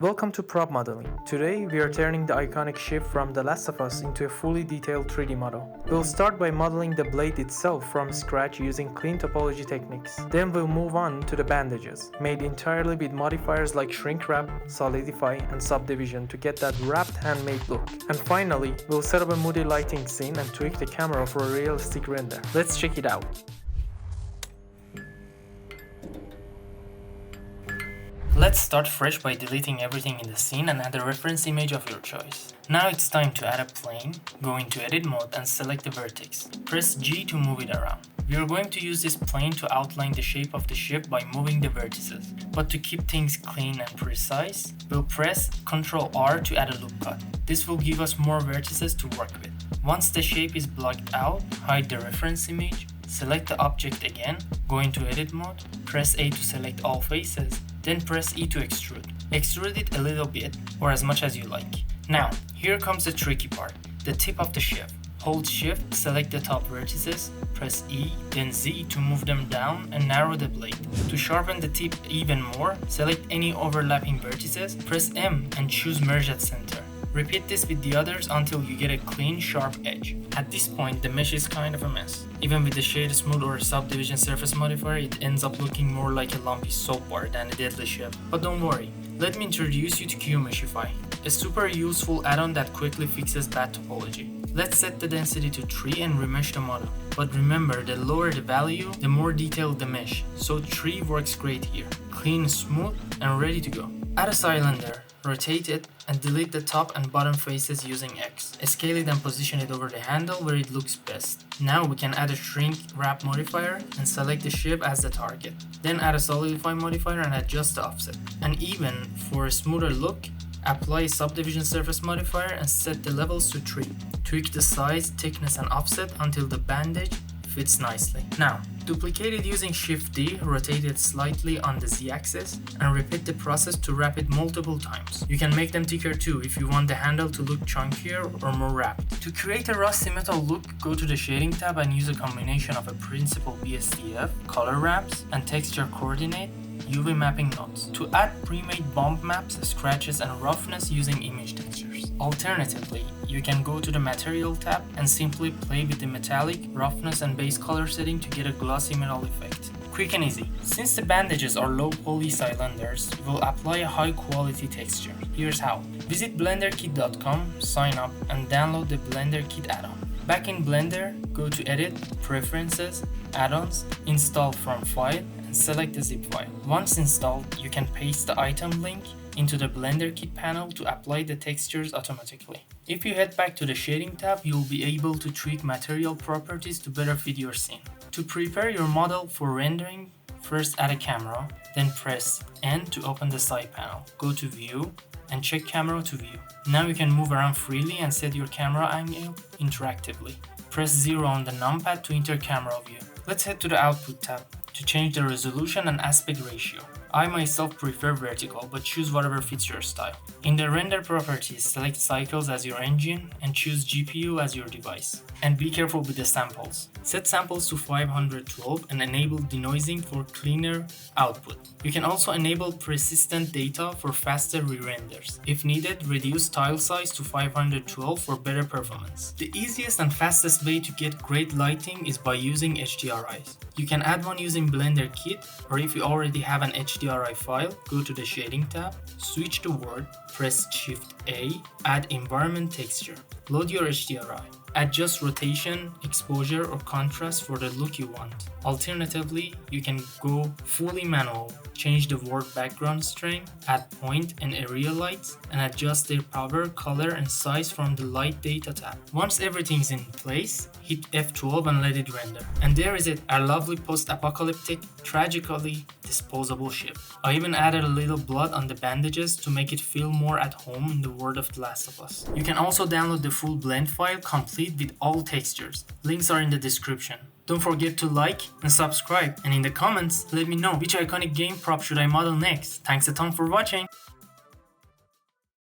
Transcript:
Welcome to Prop Modeling. Today we are turning the iconic Shiv from The Last of Us into a fully detailed 3D model. We'll start by modeling the blade itself from scratch using clean topology techniques. Then we'll move on to the bandages, made entirely with modifiers like shrink wrap, solidify, and subdivision to get that wrapped handmade look. And finally, we'll set up a moody lighting scene and tweak the camera for a realistic render. Let's check it out. Let's start fresh by deleting everything in the scene and add a reference image of your choice. Now it's time to add a plane, go into edit mode and select the vertex. Press G to move it around. We are going to use this plane to outline the shape of the ship by moving the vertices. But to keep things clean and precise, we'll press Ctrl R to add a loop cut. This will give us more vertices to work with. Once the shape is blocked out, hide the reference image, select the object again, go into edit mode, press A to select all faces, then press E to extrude. Extrude it a little bit, or as much as you like. Now, here comes the tricky part, the tip of the Shiv. Hold Shift, select the top vertices, press E, then Z to move them down and narrow the blade. To sharpen the tip even more, select any overlapping vertices, press M and choose Merge at Center. Repeat this with the others until you get a clean, sharp edge. At this point, the mesh is kind of a mess. Even with the shade smooth or subdivision surface modifier, it ends up looking more like a lumpy soap bar than a deadly Shiv. But don't worry, let me introduce you to QMeshify, a super useful add-on that quickly fixes bad topology. Let's set the density to 3 and remesh the model. But remember, the lower the value, the more detailed the mesh, so 3 works great here. Clean, smooth, and ready to go. Add a cylinder, rotate it, and delete the top and bottom faces using X. Scale it and position it over the handle where it looks best. Now we can add a shrink wrap modifier and select the shape as the target. Then add a solidify modifier and adjust the offset. And even for a smoother look, apply a subdivision surface modifier and set the levels to 3. Tweak the size, thickness and offset until the bandage fits nicely. Now, duplicate it using Shift D, rotate it slightly on the Z-axis, and repeat the process to wrap it multiple times. You can make them thicker too if you want the handle to look chunkier or more wrapped. To create a rusty metal look, go to the Shading tab and use a combination of a principal BSDF, color wraps, and texture coordinate, UV mapping nodes to add pre-made bump maps, scratches, and roughness using image textures. Alternatively, you can go to the Material tab and simply play with the metallic, roughness, and base color setting to get a glossy metal effect. Quick and easy. Since the bandages are low poly cylinders, we'll apply a high quality texture. Here's how. Visit blenderkit.com, sign up, and download the Blender Kit add-on. Back in Blender, go to Edit, Preferences, Add-ons, Install from File, and select the zip file. Once installed, you can paste the item link into the Blender Kit panel to apply the textures automatically. If you head back to the Shading tab, you'll be able to tweak material properties to better fit your scene. To prepare your model for rendering, first add a camera, then press N to open the side panel. Go to View and check Camera to View. Now you can move around freely and set your camera angle interactively. Press 0 on the numpad to enter camera view. Let's head to the Output tab to change the resolution and aspect ratio. I myself prefer vertical, but choose whatever fits your style. In the render properties, select cycles as your engine and choose GPU as your device. And be careful with the samples. Set samples to 512 and enable denoising for cleaner output. You can also enable persistent data for faster re-renders. If needed, reduce tile size to 512 for better performance. The easiest and fastest way to get great lighting is by using HDRIs. You can add one using Blender Kit, or if you already have an HDRI file, go to the Shading tab, switch to Word, press Shift A, add Environment Texture. Load your HDRI. Adjust rotation, exposure, or contrast for the look you want. Alternatively, you can go fully manual, change the word background strength, add point and area lights, and adjust their power, color, and size from the Light Data tab. Once everything's in place, hit F12 and let it render. And there is it, our lovely post-apocalyptic, tragically disposable ship. I even added a little blood on the bandages to make it feel more at home in the world of The Last of Us. You can also download the full blend file complete with all textures. Links are in the description. Don't forget to like and subscribe, and in the comments let me know which iconic game prop should I model next. Thanks a ton for watching!